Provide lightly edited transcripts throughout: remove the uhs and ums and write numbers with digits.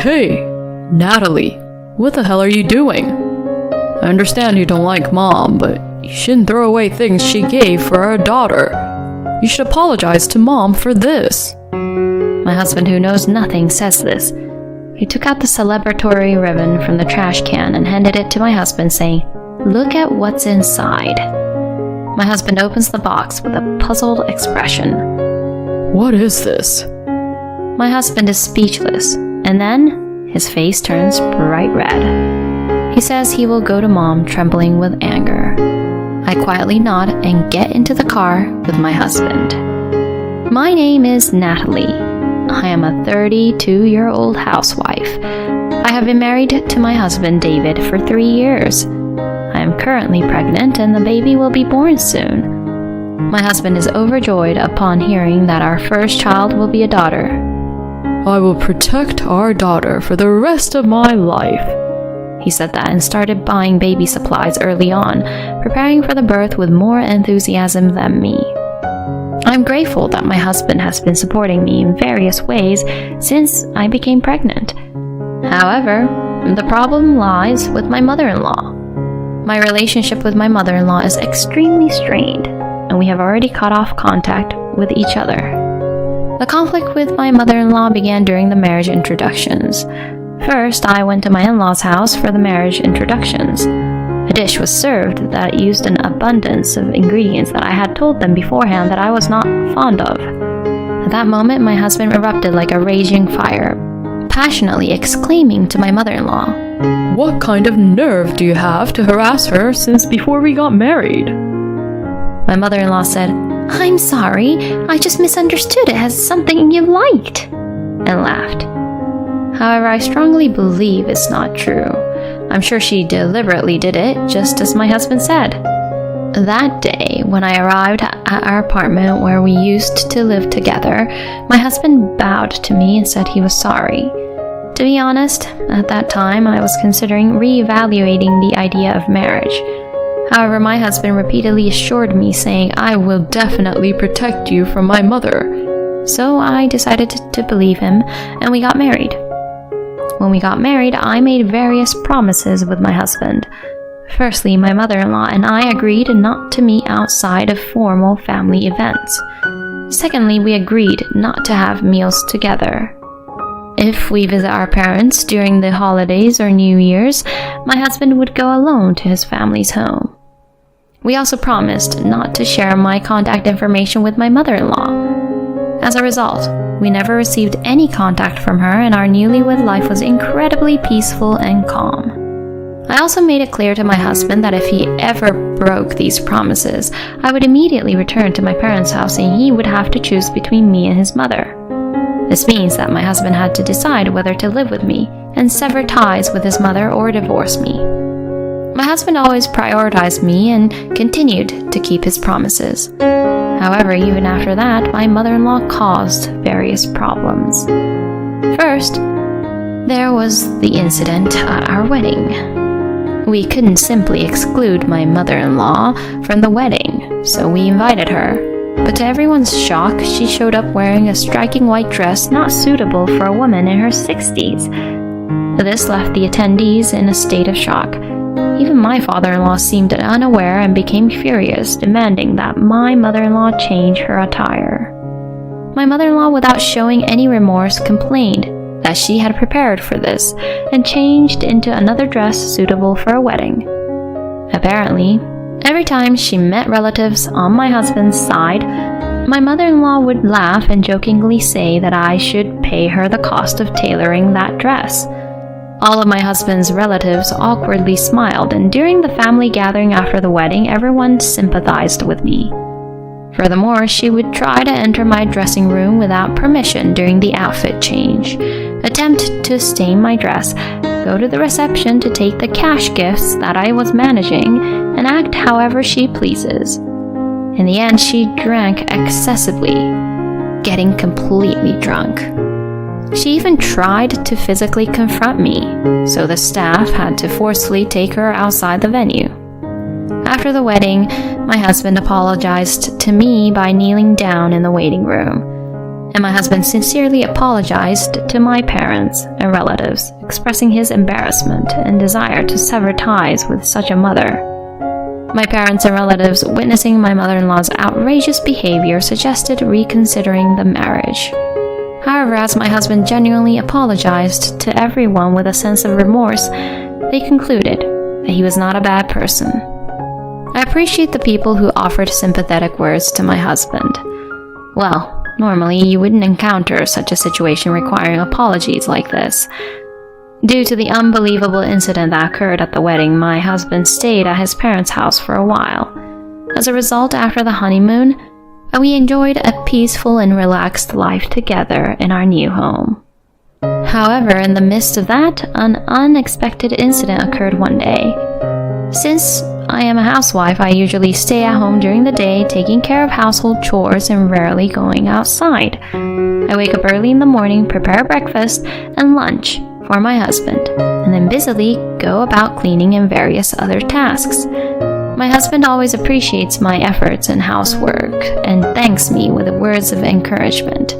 Hey, Natalie, what the hell are you doing? I understand you don't like Mom, but you shouldn't throw away things she gave for our daughter. You should apologize to Mom for this. My husband, who knows nothing, says this. He took out the celebratory ribbon from the trash can and handed it to my husband, saying, "Look at what's inside." My husband opens the box with a puzzled expression. What is this? My husband is speechless, and then his face turns bright red. He says he will go to Mom, trembling with anger. I quietly nod and get into the car with my husband. My name is Natalie. I am a 32-year-old housewife. I have been married to my husband David for 3 years. I am currently pregnant and the baby will be born soon. My husband is overjoyed upon hearing that our first child will be a daughter. I will protect our daughter for the rest of my life. He said that and started buying baby supplies early on, preparing for the birth with more enthusiasm than me. I'm grateful that my husband has been supporting me in various ways since I became pregnant. However, the problem lies with my mother-in-law. My relationship with my mother-in-law is extremely strained, and we have already cut off contact with each other. The conflict with my mother-in-law began during the marriage introductions. First, I went to my in-laws' house for the marriage introductions. A dish was served that used an abundance of ingredients that I had told them beforehand that I was not fond of. At that moment, my husband erupted like a raging fire, passionately exclaiming to my mother-in-law, "What kind of nerve do you have to harass her since before we got married?" My mother-in-law said, "I'm sorry, I just misunderstood it as something you liked," and laughed. However, I strongly believe it's not true. I'm sure she deliberately did it, just as my husband said. That day, when I arrived at our apartment where we used to live together, my husband bowed to me and said he was sorry. To be honest, at that time, I was considering re-evaluating the idea of marriage. However, my husband repeatedly assured me, saying, "I will definitely protect you from my mother." So I decided to believe him, and we got married. When we got married, I made various promises with my husband. Firstly, my mother-in-law and I agreed not to meet outside of formal family events. Secondly, we agreed not to have meals together. If we visit our parents during the holidays or New Year's, my husband would go alone to his family's home. We also promised not to share my contact information with my mother-in-law. As a result, we never received any contact from her, and our newlywed life was incredibly peaceful and calm. I also made it clear to my husband that if he ever broke these promises, I would immediately return to my parents' house and he would have to choose between me and his mother. This means that my husband had to decide whether to live with me and sever ties with his mother or divorce me. My husband always prioritized me and continued to keep his promises. However, even after that, my mother-in-law caused various problems. First, there was the incident at our wedding. We couldn't simply exclude my mother-in-law from the wedding, so we invited her. But to everyone's shock, she showed up wearing a striking white dress not suitable for a woman in her 60s. This left the attendees in a state of shock. Even my father-in-law seemed unaware and became furious, demanding that my mother-in-law change her attire. My mother-in-law, without showing any remorse, complained that she had prepared for this and changed into another dress suitable for a wedding. Apparently, every time she met relatives on my husband's side, my mother-in-law would laugh and jokingly say that I should pay her the cost of tailoring that dress. All of my husband's relatives awkwardly smiled, and during the family gathering after the wedding, everyone sympathized with me. Furthermore, she would try to enter my dressing room without permission during the outfit change, attempt to stain my dress, go to the reception to take the cash gifts that I was managing, and act however she pleases. In the end, she drank excessively, getting completely drunk. She even tried to physically confront me, so the staff had to forcefully take her outside the venue. After the wedding, my husband apologized to me by kneeling down in the waiting room. and my husband sincerely apologized to my parents and relatives, expressing his embarrassment and desire to sever ties with such a mother. My parents and relatives, witnessing my mother-in-law's outrageous behavior, suggested reconsidering the marriage. However, as my husband genuinely apologized to everyone with a sense of remorse, they concluded that he was not a bad person. I appreciate the people who offered sympathetic words to my husband. Well, normally you wouldn't encounter such a situation requiring apologies like this. Due to the unbelievable incident that occurred at the wedding, my husband stayed at his parents' house for a while. As a result, after the honeymoon, we enjoyed a peaceful and relaxed life together in our new home. However, in the midst of that, an unexpected incident occurred one day. Since I am a housewife, I usually stay at home during the day, taking care of household chores and rarely going outside. I wake up early in the morning, prepare breakfast and lunch for my husband, and then busily go about cleaning and various other tasks. My husband always appreciates my efforts in housework and thanks me with words of encouragement.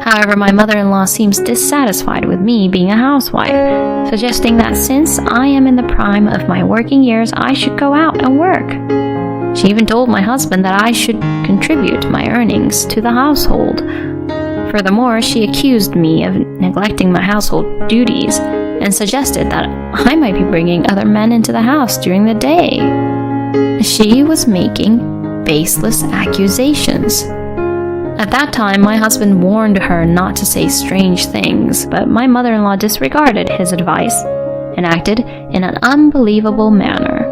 However, my mother-in-law seems dissatisfied with me being a housewife, suggesting that since I am in the prime of my working years, I should go out and work. She even told my husband that I should contribute my earnings to the household. Furthermore, she accused me of neglecting my household duties and suggested that I might be bringing other men into the house during the day. She was making baseless accusations. At that time, my husband warned her not to say strange things, but my mother-in-law disregarded his advice and acted in an unbelievable manner.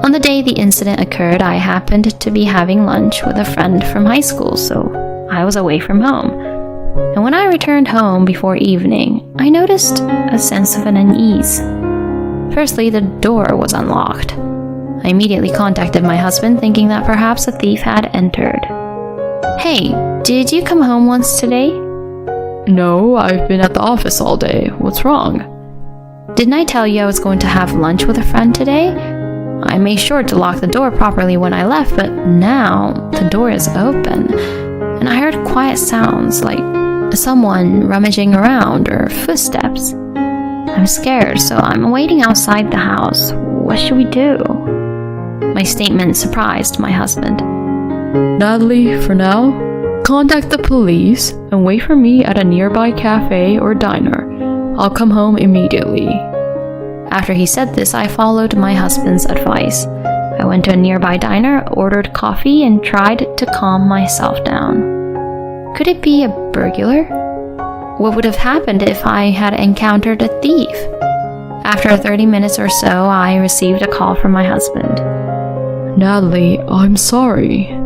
On the day the incident occurred, I happened to be having lunch with a friend from high school, so I was away from home. And when I returned home before evening, I noticed a sense of an unease. Firstly, the door was unlocked. I immediately contacted my husband, thinking that perhaps a thief had entered. "Hey, did you come home once today?" No, I've been at the office all day. What's wrong? "Didn't I tell you I was going to have lunch with a friend today? I made sure to lock the door properly when I left, but now the door is open, and I heard quiet sounds like someone rummaging around or footsteps. I'm scared, so I'm waiting outside the house. What should we do?" My statement surprised my husband. Natalie, for now, contact the police and wait for me at a nearby cafe or diner. I'll come home immediately. After he said this, I followed my husband's advice. I went to a nearby diner, ordered coffee, and tried to calm myself down. Could it be a burglar? What would have happened if I had encountered a thief? After 30 minutes or so, I received a call from my husband. Natalie, I'm sorry.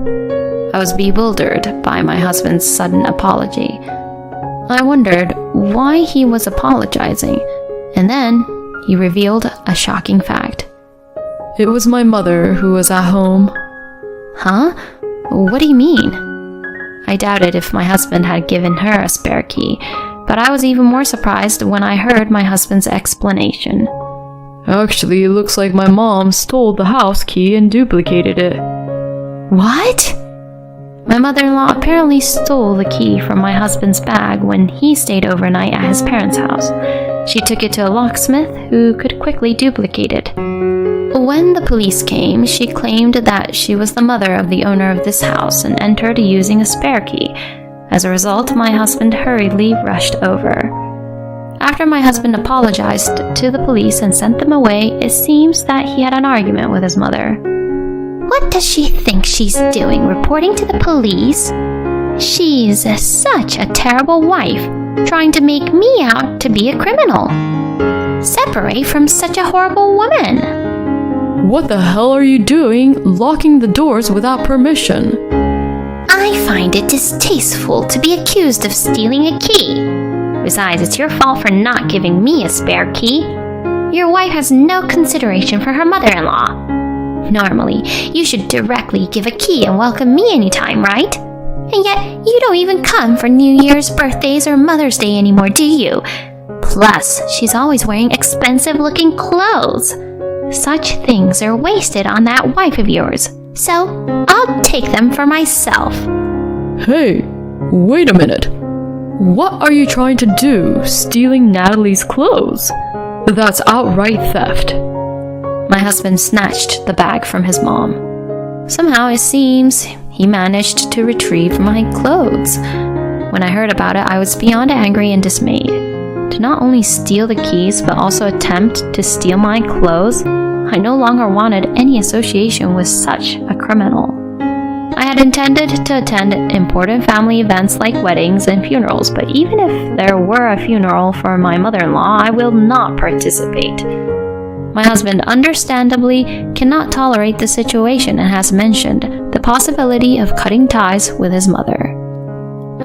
I was bewildered by my husband's sudden apology. I wondered why he was apologizing, and then he revealed a shocking fact. It was my mother who was at home. Huh? What do you mean? I doubted if my husband had given her a spare key, but I was even more surprised when I heard my husband's explanation. Actually, it looks like my mom stole the house key and duplicated it. What? My mother-in-law apparently stole the key from my husband's bag when he stayed overnight at his parents' house. She took it to a locksmith who could quickly duplicate it. When the police came, she claimed that she was the mother of the owner of this house and entered using a spare key. As a result, my husband hurriedly rushed over. After my husband apologized to the police and sent them away, it seems that he had an argument with his mother. What does she think she's doing, reporting to the police? She's such a terrible wife, trying to make me out to be a criminal. Separate from such a horrible woman. What the hell are you doing, locking the doors without permission? I find it distasteful to be accused of stealing a key. Besides, it's your fault for not giving me a spare key. Your wife has no consideration for her mother-in-law. Normally, you should directly give a key and welcome me anytime, right? And yet, you don't even come for New Year's, birthdays, or Mother's Day anymore, do you? Plus, she's always wearing expensive-looking clothes. Such things are wasted on that wife of yours, so I'll take them for myself. Hey, Wait a minute. What are you trying to do, stealing Natalie's clothes? That's outright theft. My husband snatched the bag from his mom. Somehow it seems he managed to retrieve my clothes. When I heard about it, I was beyond angry and dismayed. To not only steal the keys, but also attempt to steal my clothes, I no longer wanted any association with such a criminal. I had intended to attend important family events like weddings and funerals, but even if there were a funeral for my mother-in-law, I will not participate. My husband understandably cannot tolerate the situation and has mentioned the possibility of cutting ties with his mother.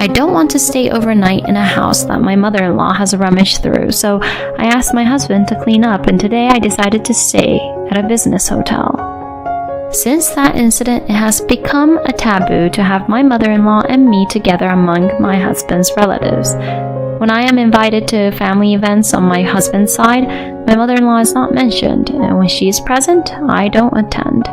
I don't want to stay overnight in a house that my mother-in-law has rummaged through, so I asked my husband to clean up, and today I decided to stay at a business hotel. Since that incident, it has become a taboo to have my mother-in-law and me together among my husband's relatives. When I am invited to family events on my husband's side, my mother-in-law is not mentioned, and when she is present, I don't attend.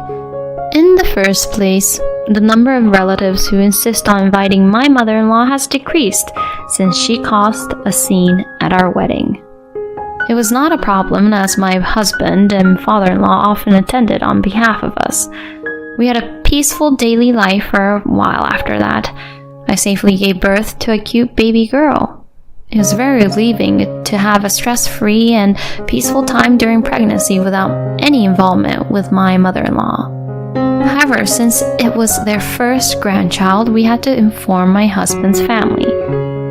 In the first place, the number of relatives who insist on inviting my mother-in-law has decreased since she caused a scene at our wedding. It was not a problem, as my husband and father-in-law often attended on behalf of us. We had a peaceful daily life for a while after that. I safely gave birth to a cute baby girl. It was very relieving to have a stress-free and peaceful time during pregnancy without any involvement with my mother-in-law. However, since it was their first grandchild, we had to inform my husband's family.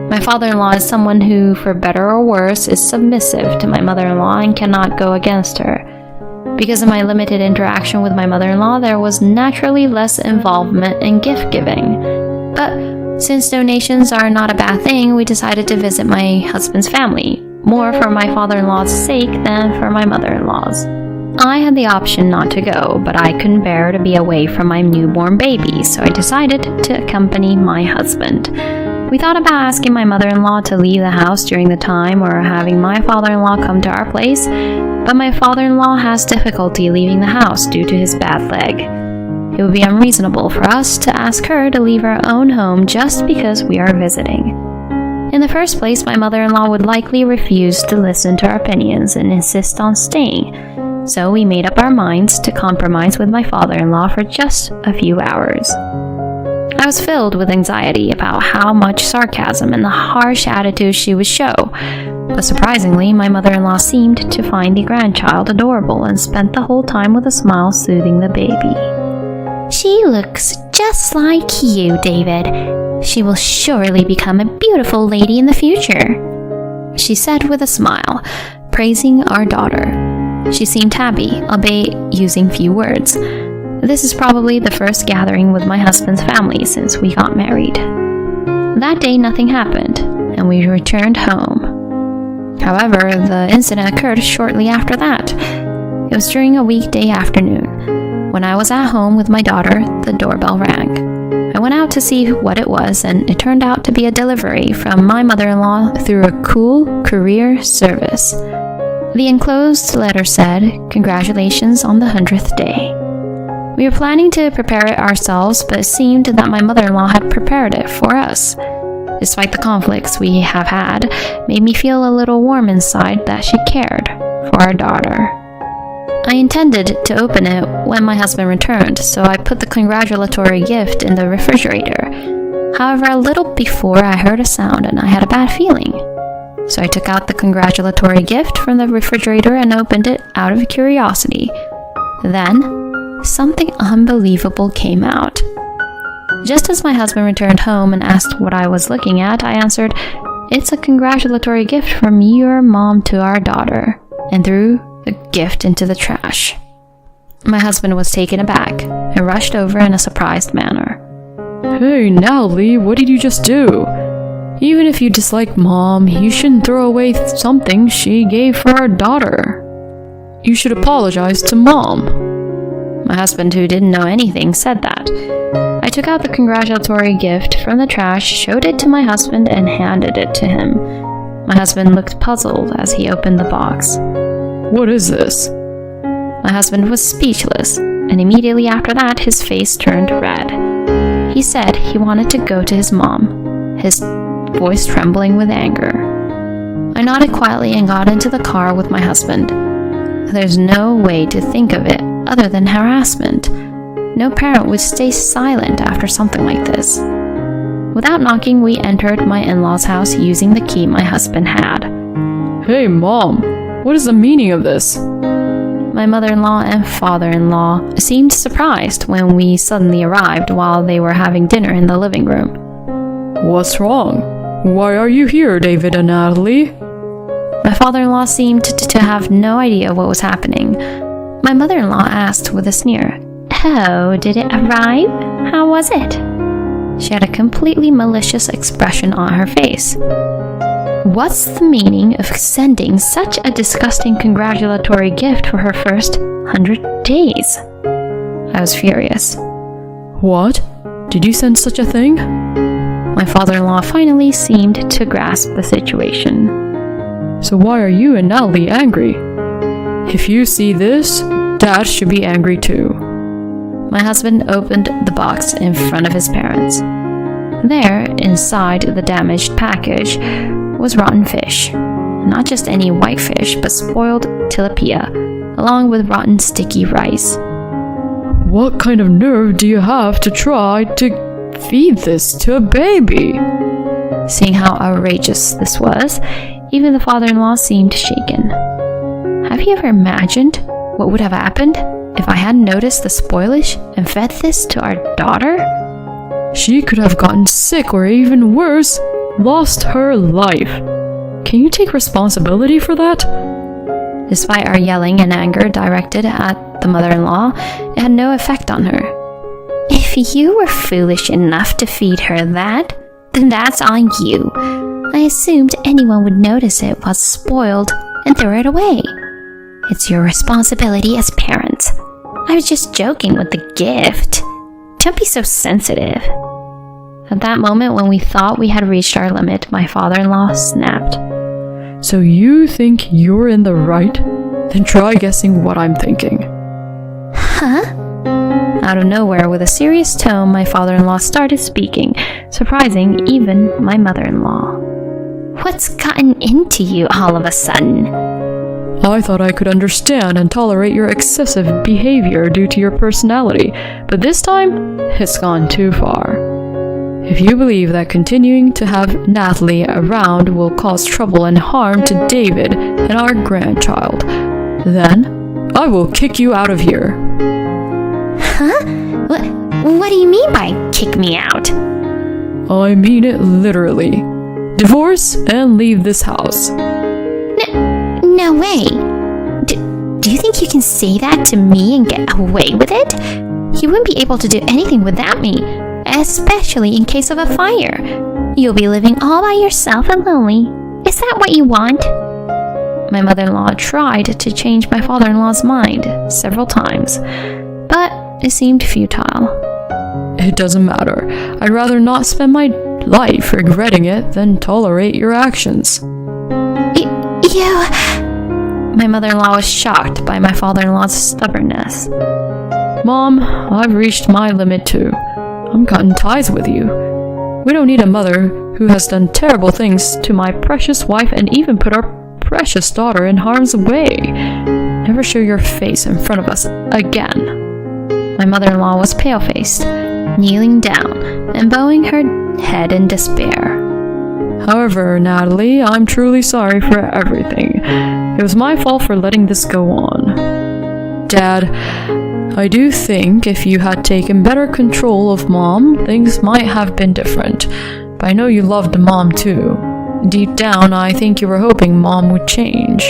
My father-in-law is someone who, for better or worse, is submissive to my mother-in-law and cannot go against her. Because of my limited interaction with my mother-in-law, there was naturally less involvement in gift-giving. But since donations are not a bad thing, we decided to visit my husband's family, more for my father-in-law's sake than for my mother-in-law's. I had the option not to go, but I couldn't bear to be away from my newborn baby, so I decided to accompany my husband. We thought about asking my mother-in-law to leave the house during the time or having my father-in-law come to our place, but my father-in-law has difficulty leaving the house due to his bad leg. It would be unreasonable for us to ask her to leave our own home just because we are visiting. In the first place, my mother-in-law would likely refuse to listen to our opinions and insist on staying, so we made up our minds to compromise with my father-in-law for just a few hours. I was filled with anxiety about how much sarcasm and the harsh attitude she would show, but surprisingly, my mother-in-law seemed to find the grandchild adorable and spent the whole time with a smile soothing the baby. "She looks just like you, David. She will surely become a beautiful lady in the future," she said with a smile, praising our daughter. She seemed happy, albeit using few words. This is probably the first gathering with my husband's family since we got married. That day nothing happened, and we returned home. However, the incident occurred shortly after that. It was during a weekday afternoon. When I was at home with my daughter, the doorbell rang. I went out to see what it was, and it turned out to be a delivery from my mother-in-law through a cool courier service. The enclosed letter said, "Congratulations on the 100th day." We were planning to prepare it ourselves, but it seemed that my mother-in-law had prepared it for us. Despite the conflicts we have had, it made me feel a little warm inside that she cared for our daughter. I intended to open it when my husband returned, so I put the congratulatory gift in the refrigerator. However, a little before I heard a sound and I had a bad feeling. So I took out the congratulatory gift from the refrigerator and opened it out of curiosity. Then, something unbelievable came out. Just as my husband returned home and asked what I was looking at, I answered, "It's a congratulatory gift from your mom to our daughter," and threw the gift into the trash. My husband was taken aback and rushed over in a surprised manner. Hey, Natalie, what did you just do? Even if you dislike Mom, you shouldn't throw away something she gave for our daughter. You should apologize to Mom. My husband, who didn't know anything, said that. I took out the congratulatory gift from the trash, showed it to my husband, and handed it to him. My husband looked puzzled as he opened the box. What is this? My husband was speechless, and immediately after that, his face turned red. He said he wanted to go to his mom. his voice trembling with anger. I nodded quietly and got into the car with my husband. There's no way to think of it other than harassment. No parent would stay silent after something like this. Without knocking, we entered my in-laws' house using the key my husband had. Hey, Mom, what is the meaning of this? My mother-in-law and father-in-law seemed surprised when we suddenly arrived while they were having dinner in the living room. What's wrong? Why are you here, David and Natalie? My father-in-law seemed to have no idea what was happening. My mother-in-law asked with a sneer, "Oh, did it arrive? How was it?" She had a completely malicious expression on her face. What's the meaning of sending such a disgusting congratulatory gift for her first 100 days? I was furious. What? Did you send such a thing? My father-in-law finally seemed to grasp the situation. So why are you and Natalie angry? If you see this, Dad should be angry too. My husband opened the box in front of his parents. There, inside the damaged package, was rotten fish. Not just any white fish, but spoiled tilapia, along with rotten sticky rice. What kind of nerve do you have to try to feed this to a baby? Seeing how outrageous this was, even the father-in-law seemed shaken. Have you ever imagined what would have happened if I hadn't noticed the spoilage and fed this to our daughter? She could have gotten sick or even worse, lost her life. Can you take responsibility for that? Despite our yelling and anger directed at the mother-in-law, it had no effect on her. If you were foolish enough to feed her that, then that's on you. I assumed anyone would notice it was spoiled and throw it away. It's your responsibility as parents. I was just joking with the gift. Don't be so sensitive. At that moment, when we thought we had reached our limit, my father-in-law snapped. So you think you're in the right? Then try guessing what I'm thinking. Huh? Out of nowhere, with a serious tone, my father-in-law started speaking, surprising even my mother-in-law. What's gotten into you all of a sudden? I thought I could understand and tolerate your excessive behavior due to your personality, but this time, it's gone too far. If you believe that continuing to have Natalie around will cause trouble and harm to David and our grandchild, then I will kick you out of here. Huh? What do you mean by kick me out? I mean it literally. Divorce and leave this house. No way. Do you think you can say that to me and get away with it? You wouldn't be able to do anything without me, especially in case of a fire. You'll be living all by yourself and lonely. Is that what you want? My mother-in-law tried to change my father-in-law's mind several times, but it seemed futile. It doesn't matter. I'd rather not spend my life regretting it than tolerate your actions. You... My mother-in-law was shocked by my father-in-law's stubbornness. Mom, I've reached my limit too. I'm cutting ties with you. We don't need a mother who has done terrible things to my precious wife and even put our precious daughter in harm's way. Never show your face in front of us again. My mother-in-law was pale-faced, kneeling down and bowing her head in despair. However, Natalie, I'm truly sorry for everything. It was my fault for letting this go on. Dad, I do think if you had taken better control of Mom, things might have been different. But I know you loved Mom too. Deep down, I think you were hoping Mom would change.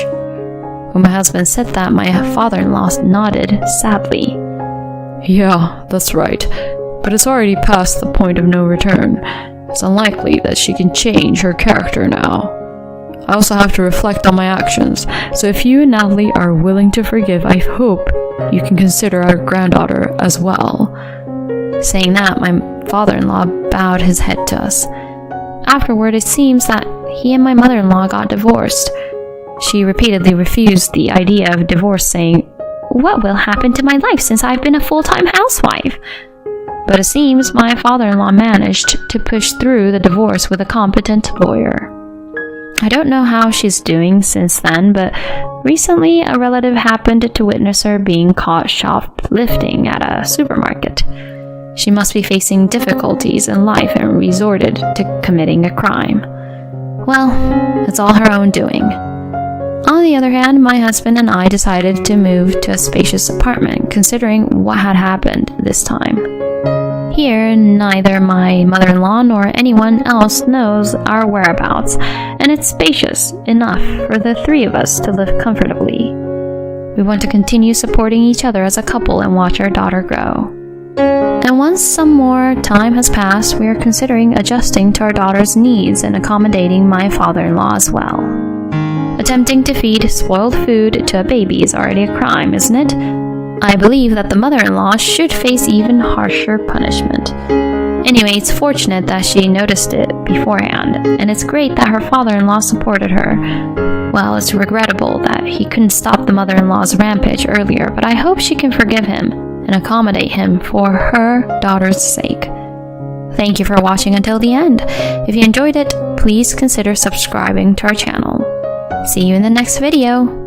When my husband said that, my father-in-law nodded sadly. Yeah, that's right. But it's already past the point of no return. It's unlikely that she can change her character now. I also have to reflect on my actions, so if you and Natalie are willing to forgive, I hope you can consider our granddaughter as well. Saying that, my father-in-law bowed his head to us. Afterward, it seems that he and my mother-in-law got divorced. She repeatedly refused the idea of divorce, saying, "What will happen to my life since I've been a full-time housewife?" but it seems my father-in-law managed to push through the divorce with a competent lawyer. I don't know how she's doing since then, but recently a relative happened to witness her being caught shoplifting at a supermarket. She must be facing difficulties in life and resorted to committing a crime. Well, it's all her own doing. On the other hand, my husband and I decided to move to a spacious apartment, considering what had happened this time. Here, neither my mother-in-law nor anyone else knows our whereabouts, and it's spacious enough for the three of us to live comfortably. We want to continue supporting each other as a couple and watch our daughter grow. And once some more time has passed, we are considering adjusting to our daughter's needs and accommodating my father-in-law as well. Attempting to feed spoiled food to a baby is already a crime, isn't it? I believe that the mother-in-law should face even harsher punishment. Anyway, it's fortunate that she noticed it beforehand, and it's great that her father-in-law supported her. Well, it's regrettable that he couldn't stop the mother-in-law's rampage earlier, but I hope she can forgive him and accommodate him for her daughter's sake. Thank you for watching until the end. If you enjoyed it, please consider subscribing to our channel. See you in the next video.